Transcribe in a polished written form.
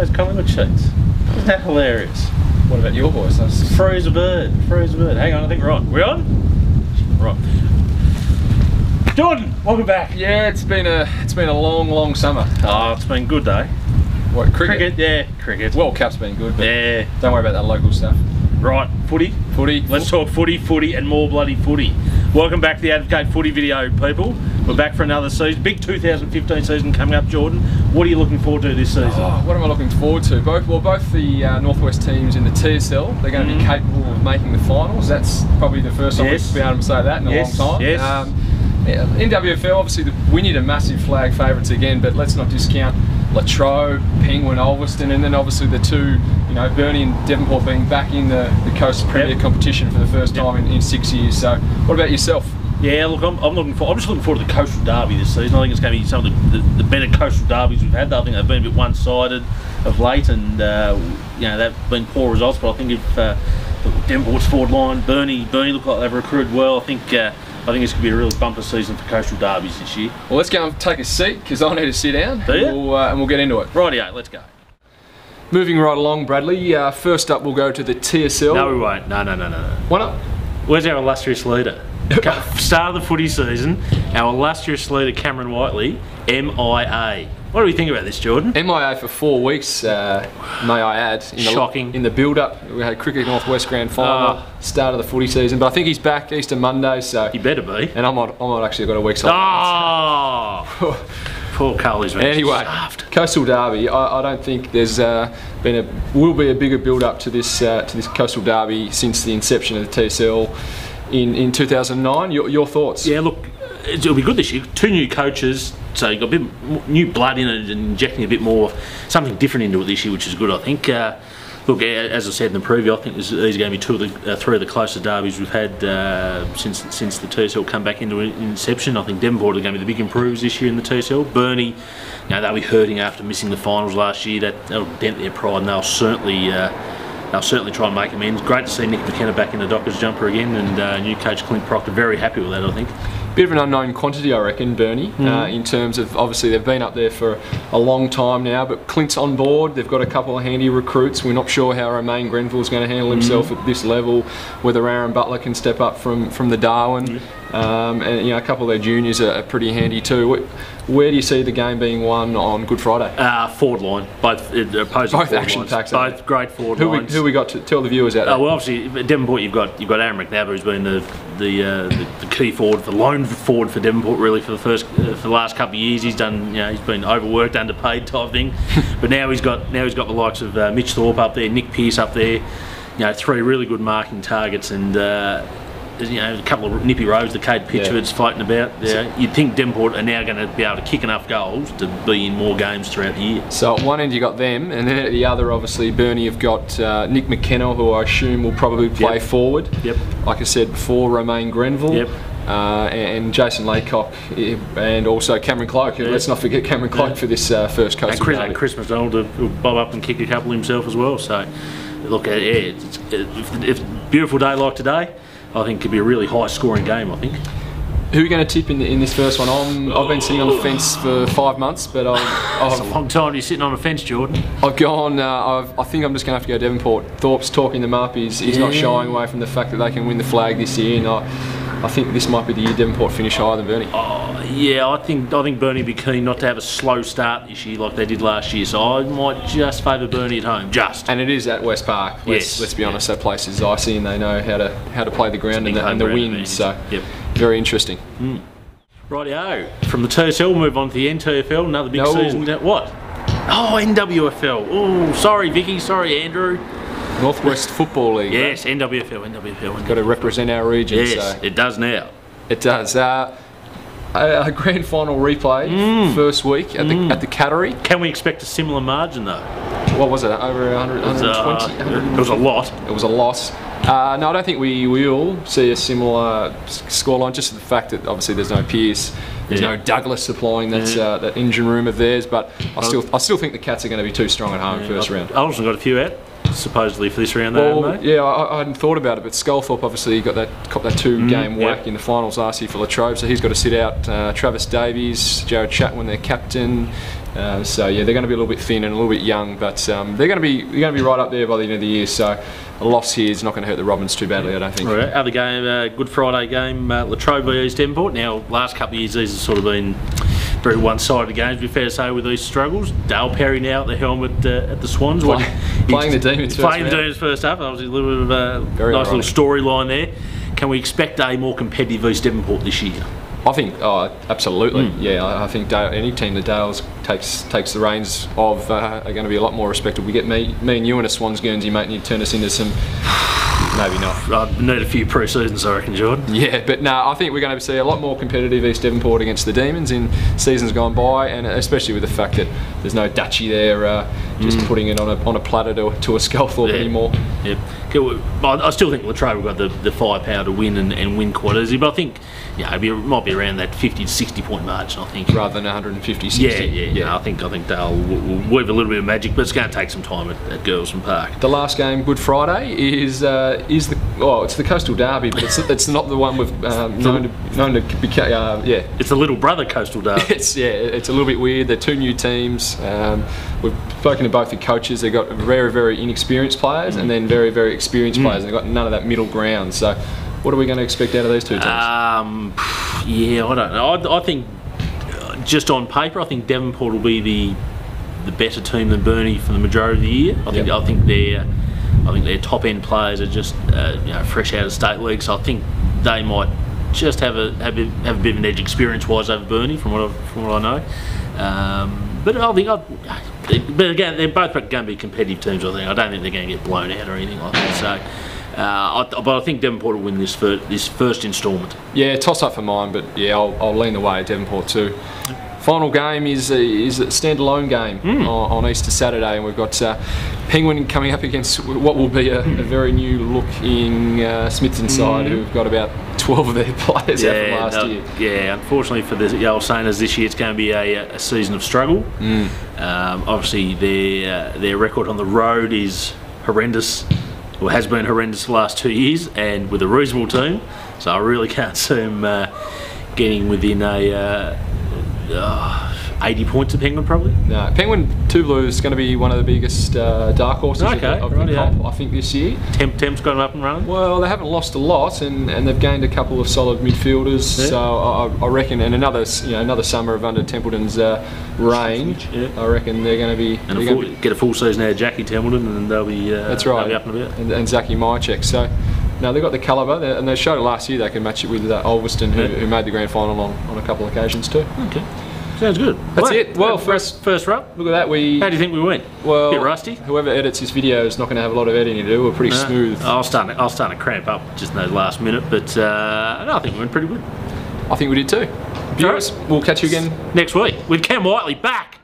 those Collingwood sheets. Isn't that hilarious? What about your voice? Freeze a bird. Freeze a bird. Hang on, I think we're on. We're on? Right. Jordan, welcome back. Yeah, it's been a long summer. Oh, it's been good though. What, cricket? Yeah, cricket. World Cup's been good, but yeah. Don't worry about that local stuff. Right, footy. Let's talk footy, and more bloody footy. Welcome back to the Advocate Footy video, people. We're back for another season. Big 2015 season coming up, Jordan. What are you looking forward to this season? Oh, what am I looking forward to? Both the Northwest teams in the TSL, they're going to be capable of making the finals. That's probably the first time we've been able to say that in a long time. Yes. Yeah, NWFL, obviously, we need a massive flag favourites again, but let's not discount Latrobe, Penguin, Ulverston, and then obviously the two, Burnie and Devonport being back in the Coast Premier competition for the first time in 6 years. So, what about yourself? Yeah, look, I'm just looking forward to the Coastal Derby this season. I think it's going to be some of the better Coastal Derbies we've had. I think they've been a bit one-sided of late, and they've been poor results. But I think if Devonport's forward line, Burnie look like they've recruited well. I think it's going to be a really bumper season for Coastal Derbies this year. Well, let's go and take a seat because I need to sit down. Do you? And we'll get into it. Rightio, let's go. Moving right along, Bradley. First up, we'll go to the TSL. No, we won't. No. Why not? Where's our illustrious leader? Start of the footy season, our illustrious leader Cameron Whiteley, MIA. What do we think about this, Jordan? MIA for 4 weeks, may I add. Shocking. In the build-up, we had Cricket Northwest Grand Final, start of the footy season, but I think he's back Easter Monday, so... He better be. And I might actually got a week's off. Oh! Poor Coley's been Anyway, Coastal Derby, I don't think there's will be a bigger build-up to this Coastal Derby since the inception of the TSL in 2009. Your thoughts? Yeah, look, it'll be good this year. 2 new coaches, so you've got a bit more new blood in it and injecting a bit more, something different into it this year, which is good, I think. Look, as I said in the preview, I think these are going to be 3 of the closest derbies we've had since the TSL come back into inception. I think Devonport are going to be the big improvers this year in the TSL. Burnie, they'll be hurting after missing the finals last year. That'll dent their pride, and they'll certainly try and make amends. Great to see Nick McKenna back in the Dockers jumper again, and new coach Clint Proctor very happy with that, I think. Bit of an unknown quantity, I reckon, Burnie, in terms of, obviously they've been up there for a long time now, but Clint's on board. They've got a couple of handy recruits. We're not sure how Romain Grenville's going to handle himself at this level, whether Aaron Butler can step up from the Darwin, and a couple of their juniors are pretty handy too. Where do you see the game being won on Good Friday? Forward line, both action-packed, both great forward lines. Who we got to tell the viewers out there? Well, obviously Devonport, you've got Aaron McNabb, who's been the key forward, the lone forward for Devonport really for the last couple of years. He's done, he's been overworked, underpaid type thing, but now he's got the likes of Mitch Thorpe up there, Nick Pearce up there, 3 really good marking targets, and a couple of nippy rows, the Cade Pitchfords floating about. You'd think Devonport are now going to be able to kick enough goals to be in more games throughout the year. So at one end you got them, and then at the other, obviously, Burnie have got Nick McKenna, who I assume will probably play forward. Like I said before, Romain Grenville. And Jason Laycock, and also Cameron Cloak. Let's not forget Cameron Cloak for this first Coastal Derby. And Chris McDonald will bob up and kick a couple himself as well. So, look, if a beautiful day like today, I think it could be a really high-scoring game, I think. Who are you going to tip in this first one? I've been sitting on the fence for 5 months, but it's a long time you're sitting on the fence, Jordan. I've gone. I think I'm just going to have to go Devonport. Thorpe's talking them up. He's not shying away from the fact that they can win the flag this year, and I think this might be the year Devonport finish higher than Burnie. I think Burnie would be keen not to have a slow start this year like they did last year, so I might just favour Burnie at home, And it is at West Park. Let's be honest, that place is icy, and they know how to play the ground and the wind. So very interesting. Rightio. From the TSL, we'll move on to the NTFL. Another big season. What? Oh, NWFL. Oh, sorry, Vicky. Sorry, Andrew. Northwest Football League. Yes, right? NWFL. Got to represent our region. Yes, so. It does now. It does. A grand final replay first week at the Cattery. Can we expect a similar margin though? What was it? Over 120? It was a lot. It was a loss. No, I don't think we will see a similar scoreline, just the fact that obviously there's no Pearce, there's no Douglas supplying that engine room of theirs, but I still think the Cats are going to be too strong at home first round. Alderson got a few out, supposedly, for this round. I hadn't thought about it, but Sculthorpe obviously got that 2-game whack in the finals last year for Latrobe, so he's got to sit out Travis Davies, Jared Chatwin, their captain, So yeah, they're going to be a little bit thin and a little bit young, but they're going to be right up there by the end of the year. So a loss here is not going to hurt the Robins too badly, I don't think. Right. Other game, Good Friday game, Latrobe v East Devonport. Now, last couple of years, these have sort of been very one-sided games, to be fair to say, with these struggles. Dale Perry now at the helm at the Swans. Playing the Demons first half. Obviously a little bit of a nice little storyline there. Can we expect a more competitive East Devonport this year? I think, absolutely. Yeah, I think any team that Dales takes the reins of are going to be a lot more respectable. We get me and you in a Swans Guernsey, mate, and you turn us into some. Maybe not. I need a few pre-seasons, I reckon, Jordan. Yeah, but no, I think we're going to see a lot more competitive East Devonport against the Demons in seasons gone by, and especially with the fact that there's no Dutchie there just putting it on a platter to a Skelthorpe anymore. Yep. I still think Latrobe have got the firepower to win and win quite easy, but I think it might be around that 50 to 60 point margin, I think. Rather than 150, 60. Yeah. No, I think they'll weave a little bit of magic, but it's going to take some time at Girlson Park. The last game, Good Friday, is the Coastal Derby, but it's not the one with known to be It's the little brother Coastal Derby. It's a little bit weird. They're two new teams. We've spoken to both the coaches. They've got very, very inexperienced players and then very, very experienced players. And they've got none of that middle ground. So what are we going to expect out of these two teams? I don't know. I think just on paper, I think Devonport will be the better team than Burnie for the majority of the year. I think their top end players are just fresh out of state league, so I think they might just have a bit of an edge experience wise over Burnie from what I know. But again, they're both going to be competitive teams. I think. I don't think they're going to get blown out or anything like that. So, but I think Devonport will win this first instalment. Yeah, toss up for mine, but yeah, I'll lean the way at Devonport too. Final game is a standalone game on Easter Saturday, and we've got Penguin coming up against what will be a very new looking Smithton side, who've got about 12 of their players out from last year. Yeah, unfortunately for the Yellow-Sainers this year, it's going to be a season of struggle. Obviously, their record on the road is horrendous, or has been horrendous the last 2 years, and with a reasonable team. So I really can't see them getting within 80 points of Penguin, probably. No, Penguin 2 Blues is going to be one of the biggest dark horses of the comp, I think, this year. Temp's got them up and running? Well, they haven't lost a lot, and they've gained a couple of solid midfielders. Yeah. So I reckon, and another summer of under Templeton's reign, I reckon they're going to be... get a full season out of Jackie Templeton, and they'll be, that's right. They'll be up and about. And Zachy Mychek. So, no, they've got the calibre, and they showed it last year. They can match it with Ulverston, who made the grand final on a couple of occasions too. Okay. Sounds good. That's it. Well, first rub. Look at that. How do you think we went? Well, a bit rusty. Whoever edits this video is not going to have a lot of editing to do. We're pretty smooth. I was starting to cramp up just in those last minute, but no, I think we went pretty good. I think we did too. Viewers, we'll catch you again next week with Cam Whiteley back.